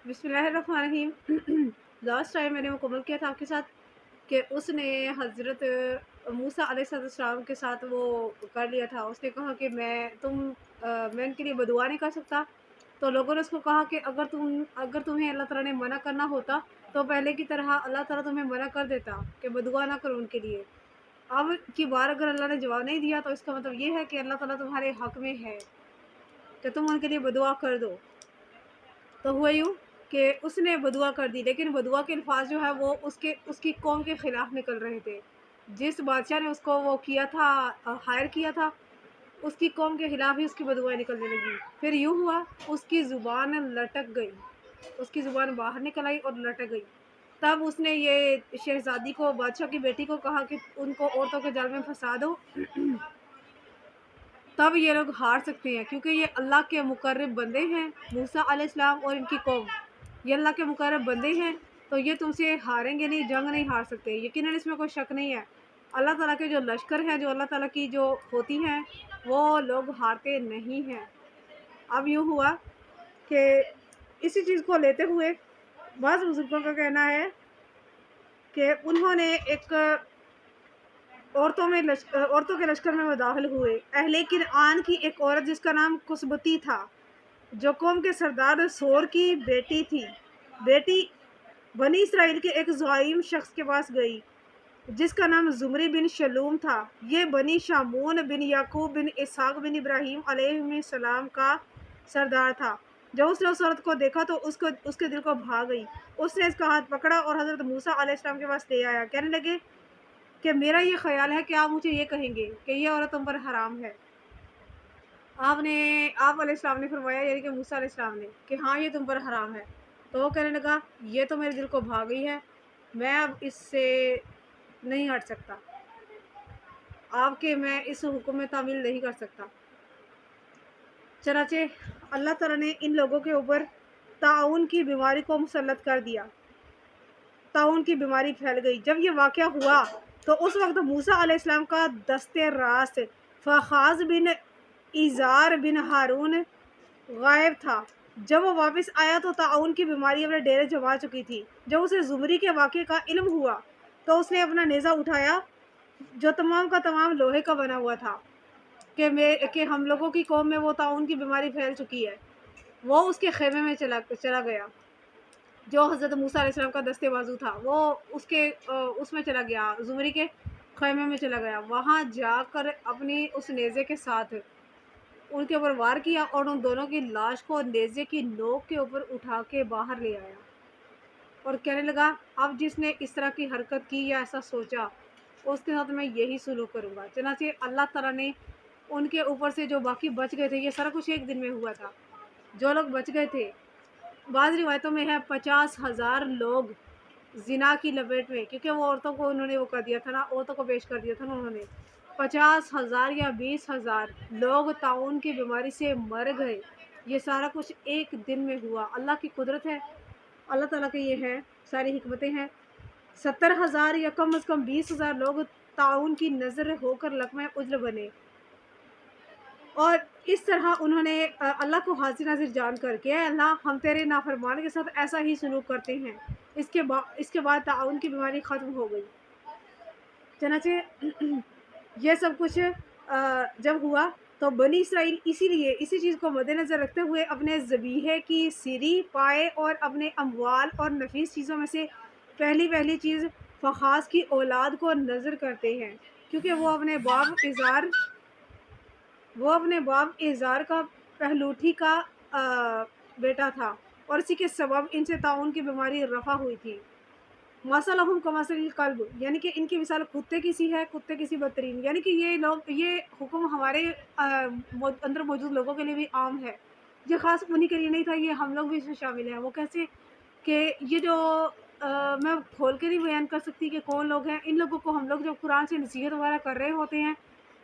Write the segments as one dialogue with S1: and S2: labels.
S1: बिस्मिल्लाहिर्रहमानिर्रहीम। Last time मैंने मुकम्मल किया था आपके साथ कि उसने हज़रत मूसा अलैहिस्सलाम के साथ वो कर लिया था। उसने कहा कि मैं इनके लिए बदुआ नहीं कर सकता। तो लोगों ने उसको कहा कि अगर तुम्हें अल्लाह ताला ने मना करना होता तो पहले की तरह अल्लाह ताला तुम्हें मना कर देता कि बदुआ ना करो उनके लिए। अब की बार अगर अल्लाह ने जवाब नहीं दिया तो इसका मतलब ये है कि अल्लाह ताला तुम्हारे हक़ में है कि तुम उनके लिए बदुआ कर दो। तो हुआ यूँ कि उसने बदुआ कर दी, लेकिन बदुआ के अल्फ़ाज़ जो है वो उसकी कौम के ख़िलाफ़ निकल रहे थे। जिस बादशाह ने उसको वो किया था, हायर किया था, उसकी कौम के ख़िलाफ़ ही उसकी बदुआएँ निकलने लगी। फिर यूँ हुआ, उसकी ज़ुबान लटक गई, उसकी ज़ुबान बाहर निकल आई और लटक गई। तब उसने ये शहज़ादी को, बादशाह की बेटी को कहा कि उनको औरतों के जाल में फँसा दो। तब ये लोग हार सकते हैं, क्योंकि ये अल्लाह के मुकर्रब बंदे हैं, मूसा अलैहिस्सलाम और इनकी कौम। ये अल्लाह के मुकर्रब बंदे हैं, तो ये तुमसे हारेंगे नहीं, जंग नहीं हार सकते। यकीनन इसमें कोई शक नहीं है। अल्लाह ताला के जो लश्कर हैं, जो अल्लाह ताला की जो होती हैं, वो लोग हारते नहीं हैं। अब यूँ हुआ कि इसी चीज़ को लेते हुए बाज़ बुज़ुर्गों का कहना है कि उन्होंने एक औरतों के लश्कर में वो दाखिल हुए। अहले किनआन की एक औरत जिसका नाम कुसबती था, जो कौम के सरदार सोर की बेटी थी। बेटी बनी इसराइल के एक ज़ालिम शख्स के पास गई, जिसका नाम ज़ुमरी बिन शलूम था। ये बनी शामून बिन याकूब बिन इसहाक बिन इब्राहीम अलैहिस्सलाम का सरदार था। जब उसने उस औरत को देखा तो उसके दिल को भा गई। उसने इसका हाथ पकड़ा और हज़रत मूसा अलैहिस्सलाम के पास ले आया। कहने लगे कि मेरा ये ख़्याल है कि आप मुझे ये कहेंगे कि ये औरत तुम पर हराम है। आप अलैहिस्सलाम ने फरमाया, यानी कि मूसा अलैहिस्सलाम ने, कि हाँ ये तुम पर हराम है। तो वो कहने लगा, ये तो मेरे दिल को भा गई है, मैं अब इससे नहीं हट सकता, आपके मैं इस हुक्म में तामील नहीं कर सकता। चनाचे अल्लाह ताला ने इन लोगों के ऊपर ताउन की बीमारी को मुसल्लत कर दिया। ताउन की बीमारी फैल गई। जब ये वाक़या हुआ तो उस वक्त मूसा अलैहिस्सलाम का दस्ते रास्त फ़खाज़ बिन इज़ार बिन हारून गायब था। जब वो वापस आया तो ताउन की बीमारी अपने डेरे जमा चुकी थी। जब उसे ज़ुमरी के वाक़े का इल्म हुआ तो उसने अपना नेज़ा उठाया, जो तमाम का तमाम लोहे का बना हुआ था, कि हम लोगों की कौम में वो ताउन की बीमारी फैल चुकी है। वो उसके खेमे में चला गया। जो हज़रत मूसा अलैहिस्सलाम का दस्ते बाजू था, वो उसमें चला गया, ज़ुमरी के ख़ैमे में चला गया। वहाँ जाकर अपनी उस नेज़े के साथ उनके ऊपर वार किया और उन दोनों की लाश को नेज़े की नोक के ऊपर उठा के बाहर ले आया और कहने लगा, अब जिसने इस तरह की हरकत की या ऐसा सोचा, उसके साथ मैं यही सलूक करूँगा। चनाचे अल्लाह ताला ने उनके ऊपर से जो बाकी बच गए थे, ये सारा कुछ एक दिन में हुआ था। जो लोग बच गए थे, बाज़ रिवायतों में है 50,000 लोग ज़िना की लपेट में, क्योंकि वो औरतों को उन्होंने वो कर दिया था ना, औरतों को पेश कर दिया था ना उन्होंने। 50,000 या 20,000 लोग ताउन की बीमारी से मर गए। ये सारा कुछ एक दिन में हुआ। अल्लाह की कुदरत है, अल्लाह ताला की ये है, सारी हिकमतें हैं। 70,000 या कम से कम 20,000 लोग ताउन की नज़र होकर लकमे उज्र बने। और इस तरह उन्होंने अल्लाह को हाज़िर नाज़िर जान कर के, अल्लाह हम तेरे नाफरमान के साथ ऐसा ही सलूक करते हैं। इसके बाद ताउन की बीमारी ख़त्म हो गई। चनाचे ये सब कुछ जब हुआ तो बनी इसराइल इसीलिए इसी चीज़ को मद्देनज़र रखते हुए अपने ज़बीहे की सिरी पाए और अपने अमवाल और नफीस चीज़ों में से पहली चीज़ फ़खास की औलाद को नज़र करते हैं, क्योंकि वो अपने बाप इज़ार का पहलूठी का बेटा था और इसी के सबब इनसे ताउन की बीमारी रफ़ा हुई थी। मसलहुम कमसलिल कल्ब, यानी कि इनकी मिसाल कुत्ते की सी है, कुत्ते की सी बदतरीन। यानी कि ये हुक्म हमारे अंदर मौजूद लोगों के लिए भी आम है। ये ख़ास उन्हीं के लिए नहीं था, ये हम लोग भी इसमें शामिल हैं। वो कैसे कि ये जो मैं खोल के नहीं बयान कर सकती कि कौन लोग हैं। इन लोगों को हम लोग जब कुरान से नसीहत वगैरह कर रहे होते हैं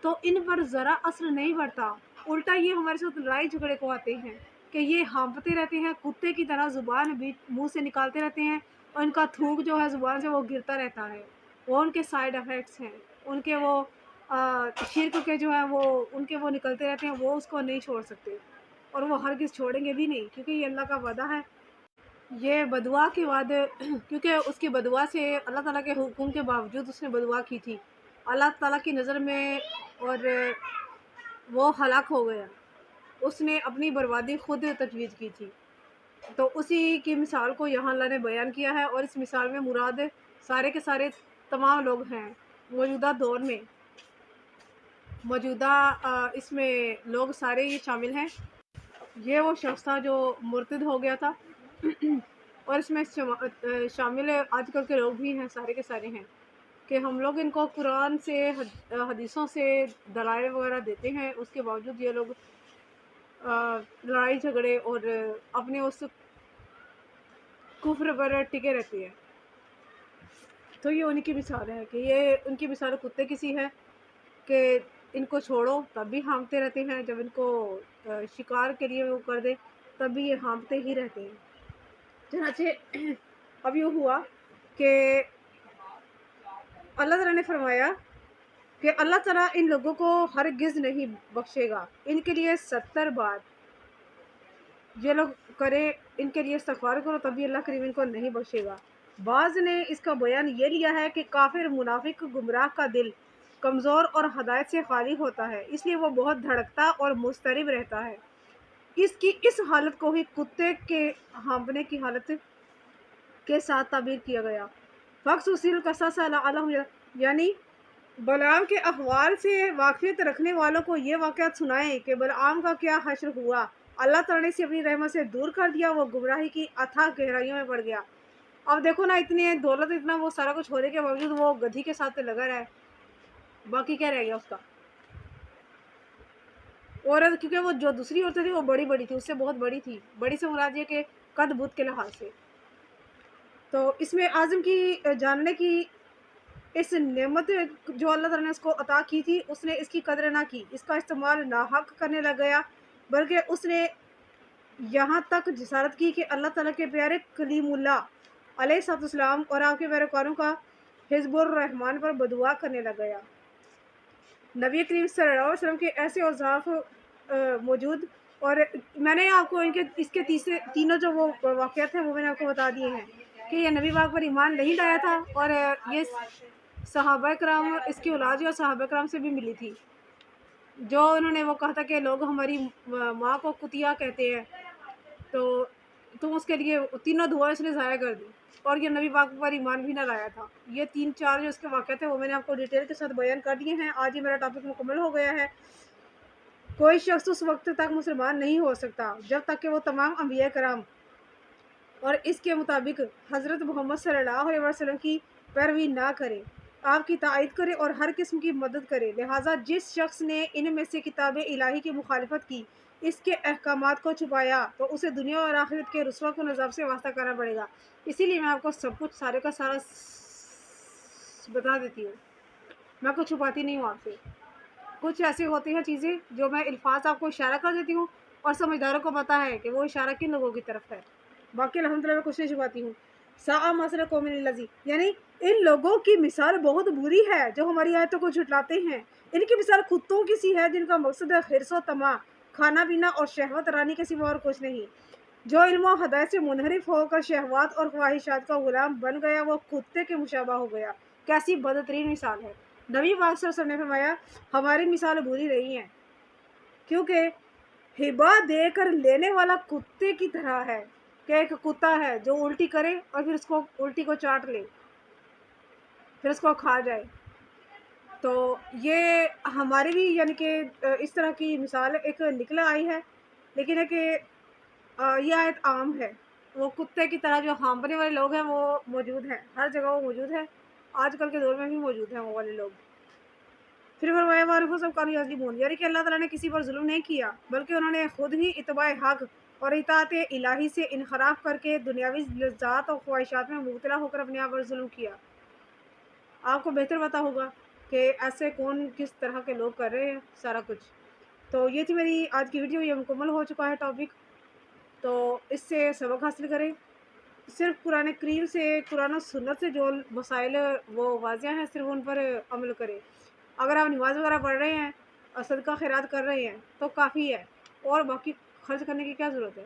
S1: तो इन पर ज़रा असर नहीं पड़ता, उल्टा ये हमारे साथ लड़ाई झगड़े को आते हैं कि ये हाँफते रहते हैं, कुत्ते की तरह ज़ुबान भी मुँह से निकालते रहते हैं और इनका थूक जो है ज़ुबान से वो गिरता रहता है। वो उनके साइड इफ़ेक्ट्स हैं, उनके वो शिर्क के जो हैं वो उनके वो निकलते रहते हैं, वो उसको नहीं छोड़ सकते और वो हरगिज़ छोड़ेंगे भी नहीं, क्योंकि ये अल्लाह का वादा है। یہ بدعا کے بعد کیونکہ اس کی بدعا سے اللہ تعالیٰ کے حکم کے باوجود اس نے بدعا کی تھی اللہ تعالیٰ کی نظر میں، اور وہ ہلاک ہو گیا. اس نے اپنی بربادی خود تجویز کی تھی. تو اسی کی مثال کو یہاں اللہ نے بیان کیا ہے، اور اس مثال میں مراد سارے کے سارے تمام لوگ ہیں موجودہ دور میں. موجودہ اس میں لوگ سارے یہ شامل ہیں. یہ وہ شخص تھا جو مرتد ہو گیا تھا اور اس میں شامل آج کل کے لوگ بھی ہیں، سارے کے سارے ہیں کہ ہم لوگ ان کو قرآن سے حدیثوں سے دلائل وغیرہ دیتے ہیں، اس کے باوجود یہ لوگ لڑائی جھگڑے اور اپنے اس کفر پر ٹکے رہتے ہیں. تو یہ ان کی مثال ہے کہ یہ ان کی مثال کتے کی سی ہے کہ ان کو چھوڑو تب بھی ہانپتے رہتے ہیں، جب ان کو شکار کے لیے وہ کر دے تب بھی یہ ہانپتے ہی رہتے ہیں. چنانچہ اب یہ ہوا کہ اللہ تعالیٰ نے فرمایا کہ اللہ تعالیٰ ان لوگوں کو ہرگز نہیں بخشے گا. ان کے لیے 70 بار یہ لوگ کرے، ان کے لیے استغفار کرو تبھی اللہ کریم ان کو نہیں بخشے گا. بعض نے اس کا بیان یہ لیا ہے کہ کافر منافق گمراہ کا دل کمزور اور ہدایت سے خالی ہوتا ہے، اس لیے وہ بہت دھڑکتا اور مضطرب رہتا ہے. اس حالت کو ہی کتے کے ہانپنے کی حالت کے ساتھ تعبیر کیا گیا. فقص اصیل قصص علیہم، یعنی بلعام کے احوال سے واقفیت رکھنے والوں کو یہ واقعات سنائیں کہ بلعام کا کیا حشر ہوا. اللہ تعالیٰ نے اسے اپنی رحمت سے دور کر دیا، وہ گمراہی کی اتھاہ گہرائیوں میں پڑ گیا. اب دیکھو نا، اتنی دولت، اتنا وہ سارا کچھ ہونے کے باوجود وہ گدھی کے ساتھ لگا رہا ہے، باقی کیا رہ گیا اس کا. عورت، کیونکہ وہ جو دوسری عورتیں تھی وہ بڑی بڑی تھی، اس سے بہت بڑی تھی. بڑی سے مراد یہ کہ قد بت کے لحاظ سے. تو اس میں اعظم کی جاننے کی اس نعمت جو اللہ تعالیٰ نے اس کو عطا کی تھی، اس نے اس کی قدر نہ کی، اس کا استعمال ناحق کرنے لگ گیا، بلکہ اس نے یہاں تک جسارت کی کہ اللہ تعالیٰ کے پیارے کلیم اللہ علیہ السلام اور آپ کے پیروکاروں کا حزب الرحمن پر بدعا کرنے لگ گیا. نبی کریم صلی اللہ علیہ وسلم کے ایسے اوصاف موجود، اور میں نے آپ کو اس کے تینوں جو وہ واقعات ہیں وہ میں نے آپ کو بتا دیے ہیں کہ یہ نبی پاک پر ایمان نہیں لایا تھا، اور یہ صحابہ کرام، اس کی اولاد جو صحابہ کرام سے بھی ملی تھی، جو انہوں نے وہ کہا تھا کہ لوگ ہماری ماں کو کتیا کہتے ہیں، تو تم اس کے لیے تینوں دعائیں اس نے ضائع کر دی، اور یہ نبی پاک پر ایمان بھی نہ لایا تھا. یہ 3-4 جو اس کے واقعات ہیں وہ میں نے آپ کو ڈیٹیل کے ساتھ بیان کر دیے ہیں. آج یہ میرا ٹاپک مکمل ہو گیا ہے. کوئی شخص اس وقت تک مسلمان نہیں ہو سکتا جب تک کہ وہ تمام انبیاء کرام اور اس کے مطابق حضرت محمد صلی اللہ علیہ وسلم کی پیروی نہ کرے، آپ کی تائید کرے اور ہر قسم کی مدد کرے. لہٰذا جس شخص نے ان میں سے کتاب الہی کی مخالفت کی، اس کے احکامات کو چھپایا، تو اسے دنیا اور آخرت کے رسوا کن عذاب سے واسطہ کرنا پڑے گا. اسی لیے میں آپ کو سب کچھ سارے کا سارا بتا دیتی ہوں، میں کچھ چھپاتی نہیں ہوں آپ سے. کچھ ایسی ہوتی ہیں چیزیں جو میں الفاظ آپ کو اشارہ کر دیتی ہوں، اور سمجھداروں کو پتہ ہے کہ وہ اشارہ کن لوگوں کی طرف ہے. باقی الحمدللہ میں کچھ نہیں چھپاتی ہوں. ساء مثل قوم الذی، یعنی ان لوگوں کی مثال بہت بری ہے جو ہماری آیتوں کو جھٹلاتے ہیں. ان کی مثال کتوں کی سی ہے جن کا مقصد ہے حرص و طمع، کھانا پینا اور شہوت رانی کے سوا اور کچھ نہیں. جو علم و ہدایت سے منحرف ہو کر شہوات اور خواہشات کا غلام بن گیا، وہ کتے کے مشابہ ہو گیا. کیسی بدترین مثال ہے. نبی پاک صلی اللہ علیہ وسلم نے فرمایا ہماری مثال بری نہیں ہے، کیونکہ ہبا دے کر لینے والا کتے کی طرح ہے، کہ ایک کتا ہے جو الٹی کرے اور پھر اس کو الٹی کو چاٹ لے، پھر اس کو کھا جائے. تو یہ ہماری بھی یعنی کہ اس طرح کی مثال ایک نکل آئی ہے، لیکن ہے کہ یہ آیت عام ہے. وہ کتے کی طرح جو ہانپنے والے لوگ ہیں وہ موجود ہیں، ہر جگہ وہ موجود ہیں، آج کل کے دور میں بھی موجود ہیں وہ والے لوگ. پھر فرمایا وارفو سب کانو یظلمون، یعنی کہ اللہ تعالیٰ نے کسی پر ظلم نہیں کیا، بلکہ انہوں نے خود ہی اتباع حق اور اطاعت الہی سے انحراف کر کے دنیاوی لذات اور خواہشات میں مبتلا ہو کر اپنے آپ پر ظلم کیا. آپ کو بہتر پتا ہوگا کہ ایسے کون کس طرح کے لوگ کر رہے ہیں سارا کچھ. تو یہ تھی میری آج کی ویڈیو، یہ مکمل ہو چکا ہے ٹاپک. تو اس سے سبق حاصل کریں، صرف قرآن کریم سے، قرآن و سنت سے جو مسائل وہ واضح ہیں صرف ان پر عمل کریں. اگر آپ نماز وغیرہ پڑھ رہے ہیں اور صدقہ خیرات کر رہے ہیں تو کافی ہے، اور باقی خرچ کرنے کی کیا ضرورت ہے.